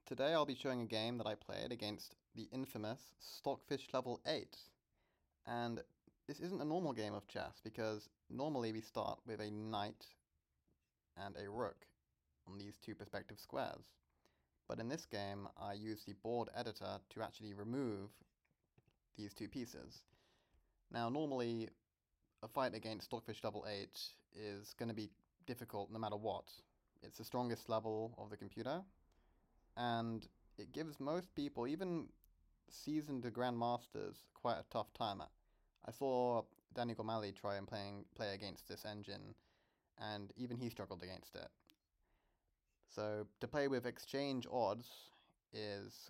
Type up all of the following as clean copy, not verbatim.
Today I'll be showing a game that I played against the infamous Stockfish level 8. And this isn't a normal game of chess because normally we start with a knight and a rook on these two perspective squares. But in this game I use the board editor to actually remove these two pieces. Now normally a fight against Stockfish level 8 is going to be difficult no matter what. It's the strongest level of the computer, and it gives most people, even seasoned grandmasters, quite a tough time. I saw Danny O'Malley try and play against this engine, and even he struggled against it. So to play with exchange odds is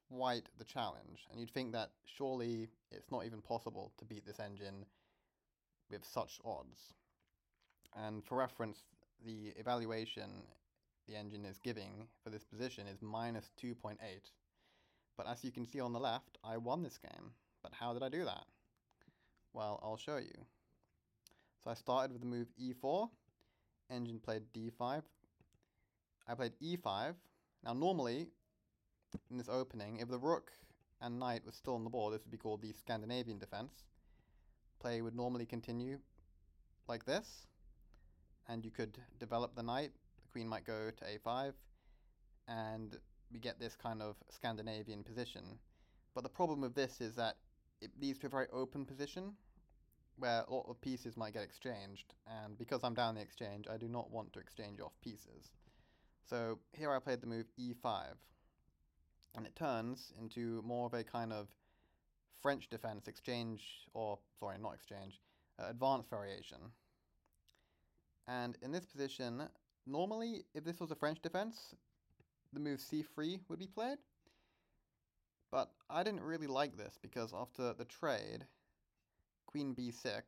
quite the challenge, and you'd think that surely it's not even possible to beat this engine with such odds. And for reference, the evaluation the engine is giving for this position is minus 2.8. But as you can see on the left, I won this game. But how did I do that? Well, I'll show you. So I started with the move e4. Engine played d5. I played e5. Now normally, in this opening, if the rook and knight was still on the board, this would be called the Scandinavian defense. Play would normally continue like this, and you could develop the knight. The queen might go to a5, and we get this kind of Scandinavian position. But the problem with this is that it leads to a very open position where a lot of pieces might get exchanged, and because I'm down the exchange, I do not want to exchange off pieces. So here I played the move e5, and it turns into more of a kind of French defense exchange, or sorry, not exchange, advanced variation. And in this position, normally, if this was a French defense, the move c3 would be played. But I didn't really like this because after the trade, queen b6,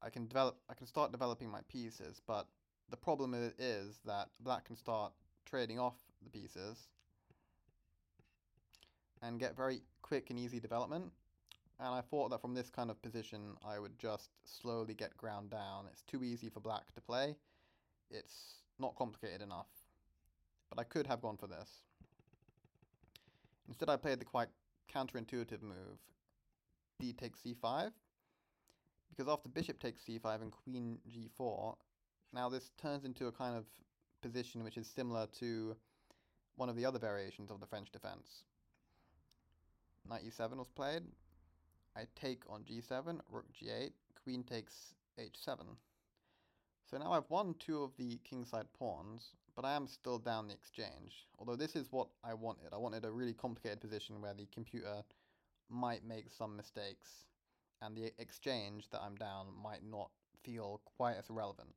I can start developing my pieces, but the problem is that black can start trading off the pieces and get very quick and easy development. And I thought that from this kind of position, I would just slowly get ground down. It's too easy for black to play. It's not complicated enough. But I could have gone for this. Instead, I played the quite counterintuitive move, d takes c5. Because after bishop takes c5 and queen g4, now this turns into a kind of position which is similar to one of the other variations of the French defense. Knight e7 was played. I take on g7, rook g8, queen takes h7. So now I've won two of the kingside pawns, but I am still down the exchange. Although this is what I wanted. I wanted a really complicated position where the computer might make some mistakes, and the exchange that I'm down might not feel quite as relevant.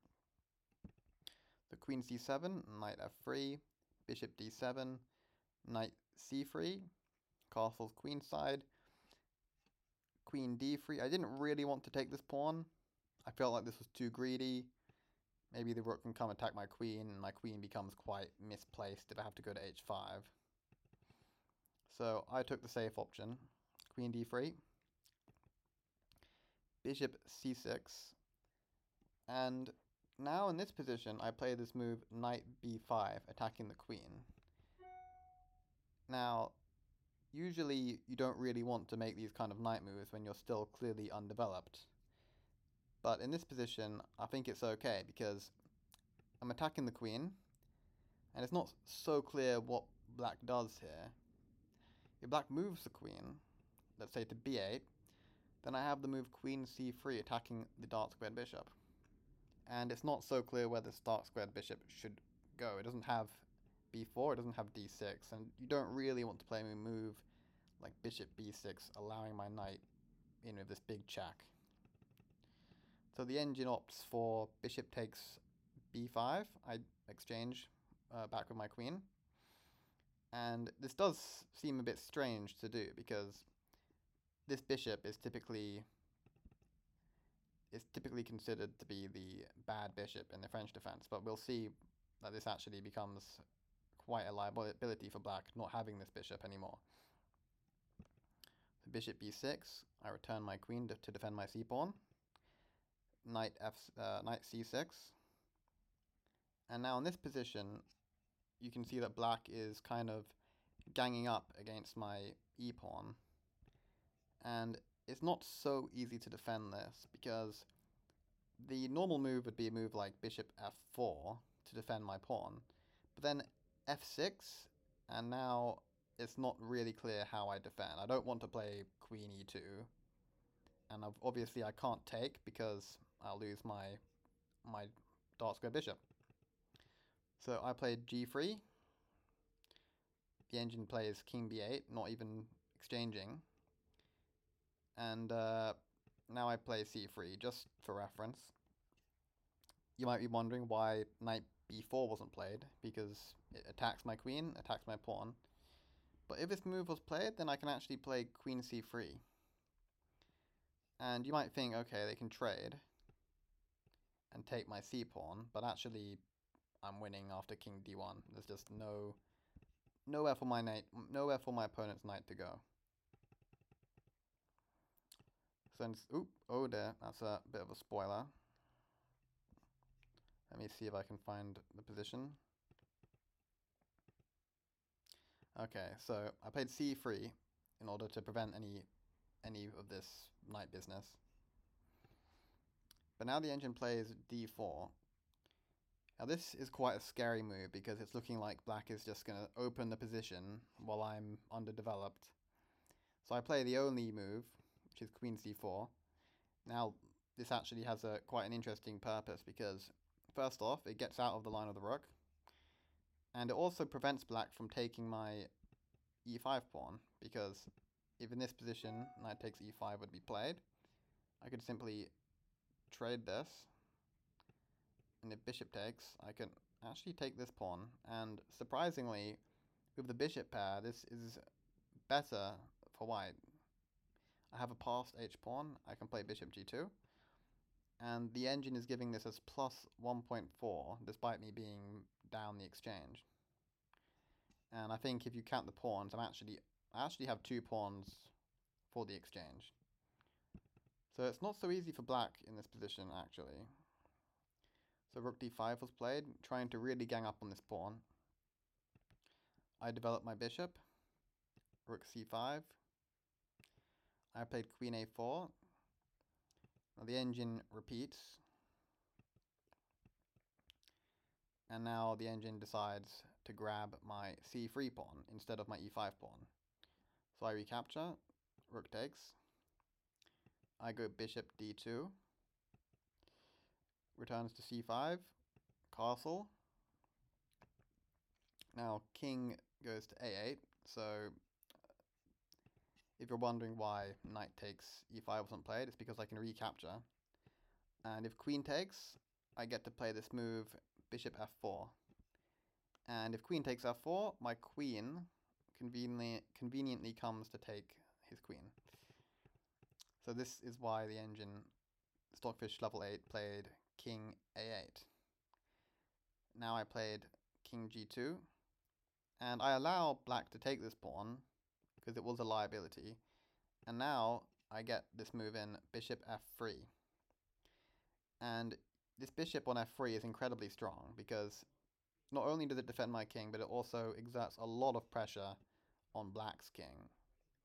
So queen c7, knight f3, bishop d7, knight c3, castles queenside, queen d3. I didn't really want to take this pawn. I felt like this was too greedy. Maybe the rook can come attack my queen, and my queen becomes quite misplaced if I have to go to h5. So I took the safe option. Queen d3. Bishop c6. And now in this position, I play this move knight b5, attacking the queen. Now, usually you don't really want to make these kind of knight moves when you're still clearly undeveloped. But in this position, I think it's okay because I'm attacking the queen, and it's not so clear what black does here. If black moves the queen, let's say to b8, then I have the move queen c3 attacking the dark squared bishop. And it's not so clear where this dark squared bishop should go. It doesn't have b4, it doesn't have d6, and you don't really want to play a move like bishop b6, allowing my knight in with this big check. So the engine opts for bishop takes b5. I exchange back with my queen. And this does seem a bit strange to do because this bishop is typically considered to be the bad bishop in the French defense, but we'll see that this actually becomes quite a liability for black not having this bishop anymore. So bishop b6, I return my queen to defend my c-pawn. Knight c6. And now in this position, you can see that black is kind of ganging up against my e-pawn. And it's not so easy to defend this, because the normal move would be a move like bishop f4 to defend my pawn. But then f6, and now it's not really clear how I defend. I don't want to play queen e2. And obviously I can't take, because I'll lose my dark square bishop. So I played g3. The engine plays king b8, not even exchanging. And now I play c3, just for reference. You might be wondering why knight b4 wasn't played, because it attacks my queen, attacks my pawn. But if this move was played, then I can actually play queen c3. And you might think, okay, they can trade and take my c-pawn, but actually I'm winning after king d1. There's just nowhere for my opponent's knight to go. Since, oh there, that's a bit of a spoiler. Let me see if I can find the position. Okay, so I played c3 in order to prevent any of this knight business. But now the engine plays d4. Now this is quite a scary move, because it's looking like black is just going to open the position while I'm underdeveloped. So I play the only move, which is queen c4. Now this actually has quite an interesting purpose, because first off, it gets out of the line of the rook, and it also prevents black from taking my e5 pawn, because if in this position knight takes e5 would be played, I could simply trade this, and if bishop takes, I can actually take this pawn, and surprisingly, with the bishop pair, this is better for white. I have a passed h-pawn, I can play bishop g2, and the engine is giving this as plus 1.4, despite me being down the exchange. And I think if you count the pawns, I actually have 2 pawns for the exchange. So it's not so easy for black in this position, actually. So rook d5 was played, trying to really gang up on this pawn. I developed my bishop, rook c5. I played queen a4. Now the engine repeats. And now the engine decides to grab my c3 pawn instead of my e5 pawn. So I recapture, rook takes. I go bishop d2. Returns to c5, castle. Now king goes to a8, so if you're wondering why knight takes e5 wasn't played, it's because I can recapture. And if queen takes, I get to play this move bishop f4. And if queen takes f4, my queen conveniently comes to take his queen. So this is why the engine Stockfish level 8 played king a8. Now I played king g2, and I allow black to take this pawn because it was a liability, and now I get this move in bishop f3. And this bishop on f3 is incredibly strong, because not only does it defend my king, but it also exerts a lot of pressure on black's king.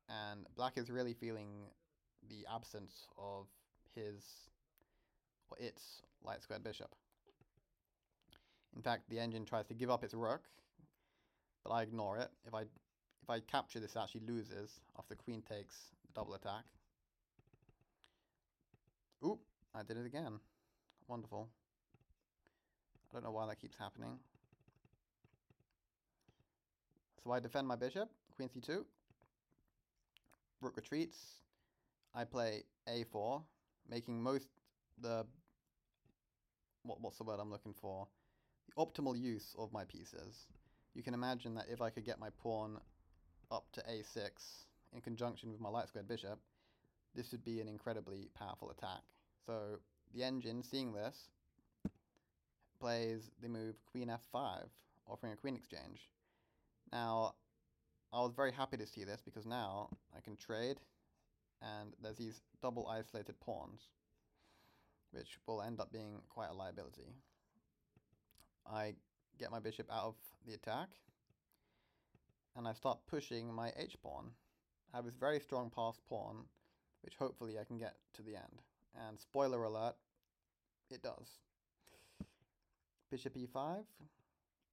And black is really feeling the absence of its light squared bishop. In fact, the engine tries to give up its rook, but I ignore it. If I capture this, it actually loses after queen takes the double attack. Oop, I did it again. Wonderful. I don't know why that keeps happening. So I defend my bishop, queen c2. Rook retreats. I play a4, making what's the word I'm looking for? The optimal use of my pieces. You can imagine that if I could get my pawn up to a6 in conjunction with my light squared bishop, this would be an incredibly powerful attack. So the engine, seeing this, plays the move queen f5, offering a queen exchange. Now, I was very happy to see this, because now I can trade, and there's these double isolated pawns, which will end up being quite a liability. I get my bishop out of the attack, and I start pushing my h-pawn. I have this very strong passed pawn, which hopefully I can get to the end. And spoiler alert, it does. Bishop e5,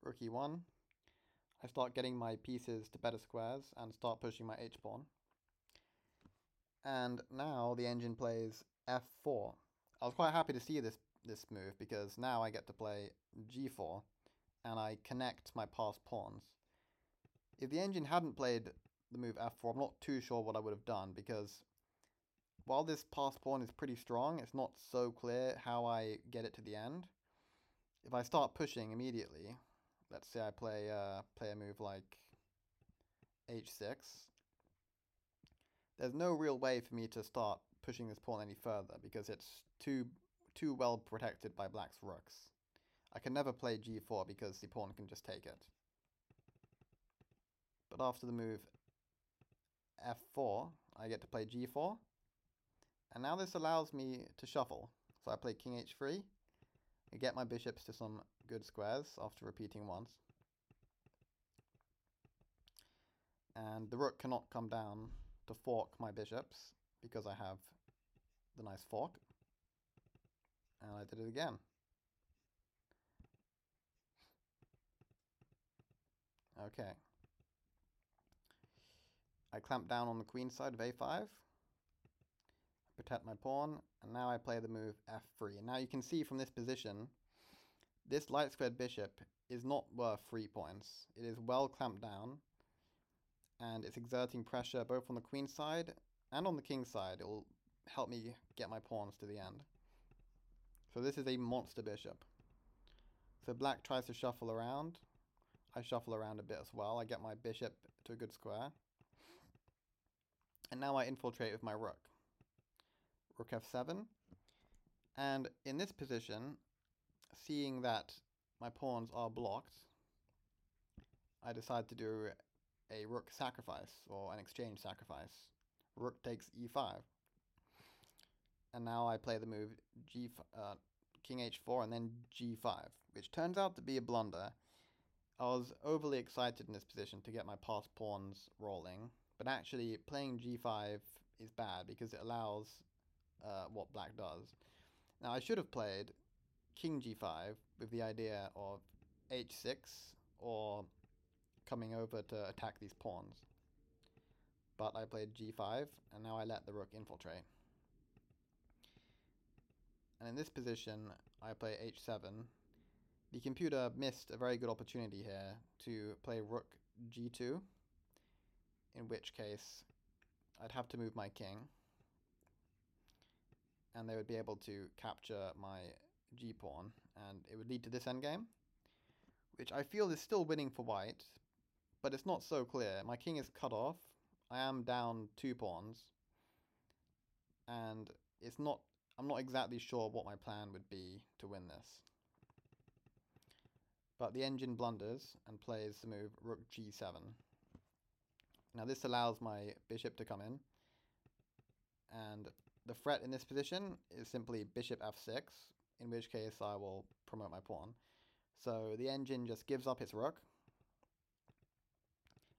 rook e1. I start getting my pieces to better squares and start pushing my h-pawn. And now the engine plays f4. I was quite happy to see this move because now I get to play g4 and I connect my passed pawns. If the engine hadn't played the move f4, I'm not too sure what I would have done, because while this passed pawn is pretty strong, it's not so clear how I get it to the end. If I start pushing immediately, let's say I play a move like h6, there's no real way for me to start pushing this pawn any further because it's too well protected by black's rooks. I can never play g4 because the pawn can just take it. But after the move f4, I get to play g4. And now this allows me to shuffle. So I play king h3. I get my bishops to some good squares after repeating once. And the rook cannot come down to fork my bishops because I have the nice fork. And I did it again. Okay. I clamp down on the queen side of a5. Protect my pawn, and now I play the move f3. And now you can see from this position, this light squared bishop is not worth 3 points. It is well clamped down, and it's exerting pressure both on the queen side and on the king side. It will help me get my pawns to the end. So this is a monster bishop. So black tries to shuffle around. I shuffle around a bit as well. I get my bishop to a good square. And now I infiltrate with my rook. Rook f7, and in this position, seeing that my pawns are blocked, I decide to do a rook sacrifice, or an exchange sacrifice. Rook takes e5, and now I play the move king h4 and then g5, which turns out to be a blunder. I was overly excited in this position to get my passed pawns rolling, but actually playing g5 is bad because it allows what black does. Now I should have played king g5 with the idea of h6 or coming over to attack these pawns. But I played g5 and now I let the rook infiltrate. And in this position I play h7. The computer missed a very good opportunity here to play rook g2, in which case I'd have to move my king, and they would be able to capture my g-pawn, and it would lead to this endgame, which I feel is still winning for white, but it's not so clear. My king is cut off, I am down 2 pawns, and I'm not exactly sure what my plan would be to win this. But the engine blunders and plays the move rook g7. Now this allows my bishop to come in, and the threat in this position is simply bishop f6, in which case I will promote my pawn. So the engine just gives up its rook,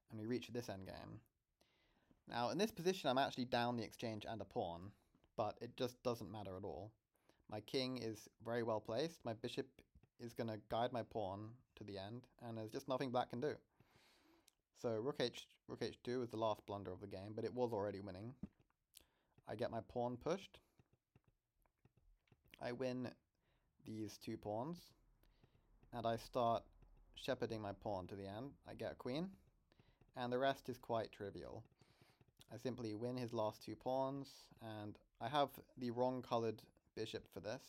and we reach this endgame. Now in this position I'm actually down the exchange and a pawn, but it just doesn't matter at all. My king is very well placed, my bishop is going to guide my pawn to the end, and there's just nothing black can do. So rook h2 was the last blunder of the game, but it was already winning. I get my pawn pushed. I win these 2 pawns, and I start shepherding my pawn to the end. I get a queen, and the rest is quite trivial. I simply win his last 2 pawns, and I have the wrong colored bishop for this,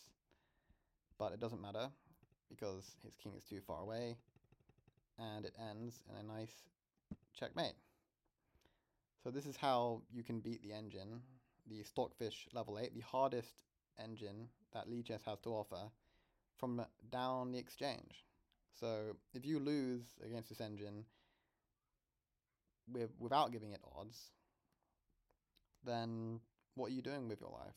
but it doesn't matter because his king is too far away, and it ends in a nice checkmate. So this is how you can beat the engine, the Stockfish level 8, the hardest engine that lichess has to offer, from down the exchange. So if you lose against this engine without giving it odds, then what are you doing with your life?